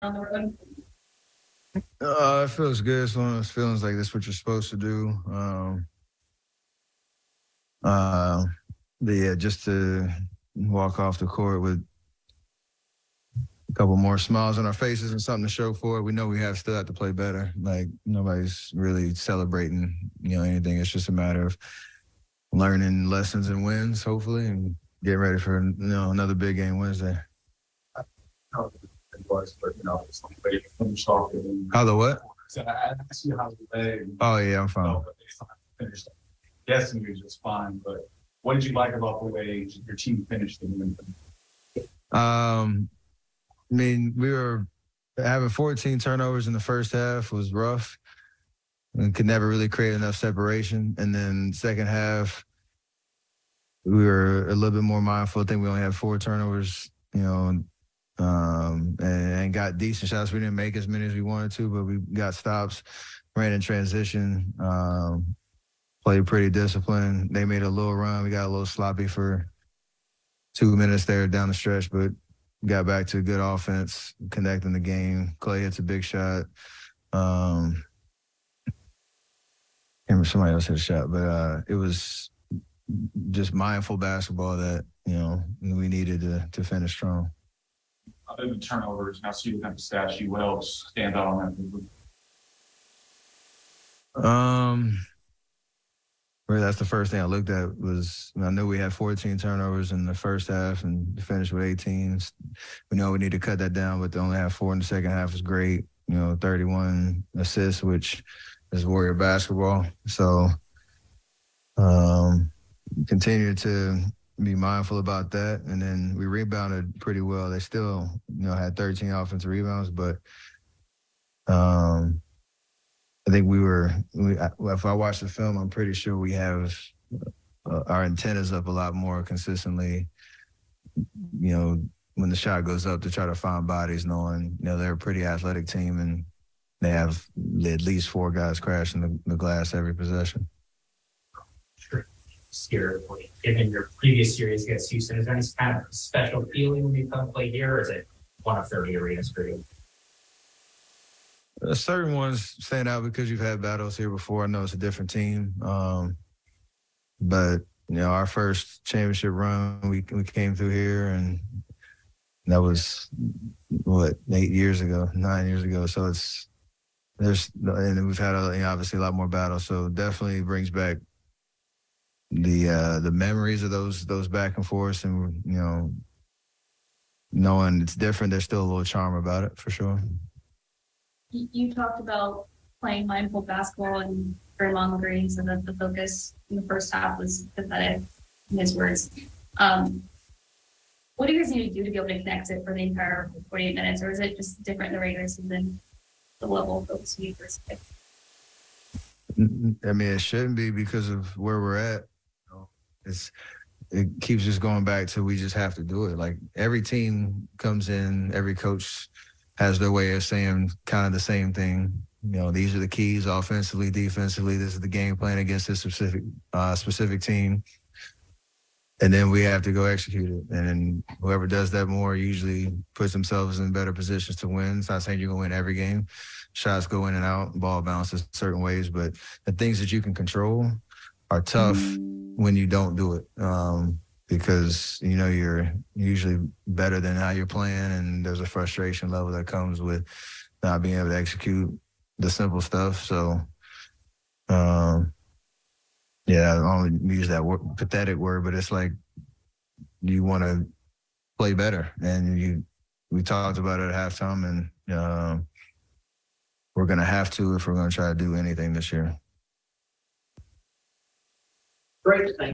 on the road? It feels good. It's one of those feelings like this, what you're supposed to do. Yeah, just to walk off the court with a couple more smiles on our faces and something to show for it. We know we still have to play better. Like nobody's really celebrating, anything. It's just a matter of learning lessons and wins, hopefully, and getting ready for another big game Wednesday. How it was, but it's like way to finish off. How the what? So I asked you how the leg. Oh yeah, I'm fine. But they finished. Guessing you're just fine, but what did you like about the way your team finished the game? I mean, we were having 14 turnovers in the first half was rough and could never really create enough separation. And then second half, we were a little bit more mindful. I think we only had 4 turnovers, and got decent shots. We didn't make as many as we wanted to, but we got stops, ran in transition, played pretty disciplined. They made a little run. We got a little sloppy for 2 minutes there down the stretch, but got back to good offense, connecting the game. Clay hits a big shot. Somebody else hit a shot, but it was just mindful basketball that, we needed to finish strong. Other than turnovers, now see you have the stat sheet. What else stand out on that? Really, that's the first thing I looked at was I knew we had 14 turnovers in the first half and finished with 18. We know we need to cut that down, but to only have 4 in the second half is great. 31 assists, which is Warrior basketball. So continue to be mindful about that. And then we rebounded pretty well. They still, had 13 offensive rebounds, but I think if I watch the film, I'm pretty sure we have our antennas up a lot more consistently, when the shot goes up to try to find bodies, knowing, they're a pretty athletic team and they have at least 4 guys crashing the glass every possession. Sure. Scared for you. Given your previous series against Houston, is there any kind of special feeling when you come play here, or is it one of 30 arenas for you? Certain ones stand out because you've had battles here before. I know it's a different team. But, our first championship run, we came through here, and that was, 9 years ago. So and we've had, obviously a lot more battles. So definitely brings back the memories of those back and forth, and, knowing it's different, there's still a little charm about it for sure. You talked about playing mindful basketball and Draymond Green, so that the focus in the first half was pathetic, in his words. What do you guys need to do to be able to connect it for the entire 48 minutes, or is it just different in the regular season, the level of focus you first? I mean, it shouldn't be because of where we're at. It keeps just going back to we just have to do it. Like every team comes in, every coach has their way of saying kind of the same thing. These are the keys offensively, defensively. This is the game plan against this specific team. And then we have to go execute it. And then whoever does that more usually puts themselves in better positions to win. It's not saying you're going to win every game. Shots go in and out, ball bounces certain ways. But the things that you can control are tough when you don't do it. Because, you're usually better than how you're playing, and there's a frustration level that comes with not being able to execute the simple stuff. So, I don't use that pathetic word, but it's like you want to play better. And we talked about it at halftime, and we're going to have to if we're going to try to do anything this year. Great.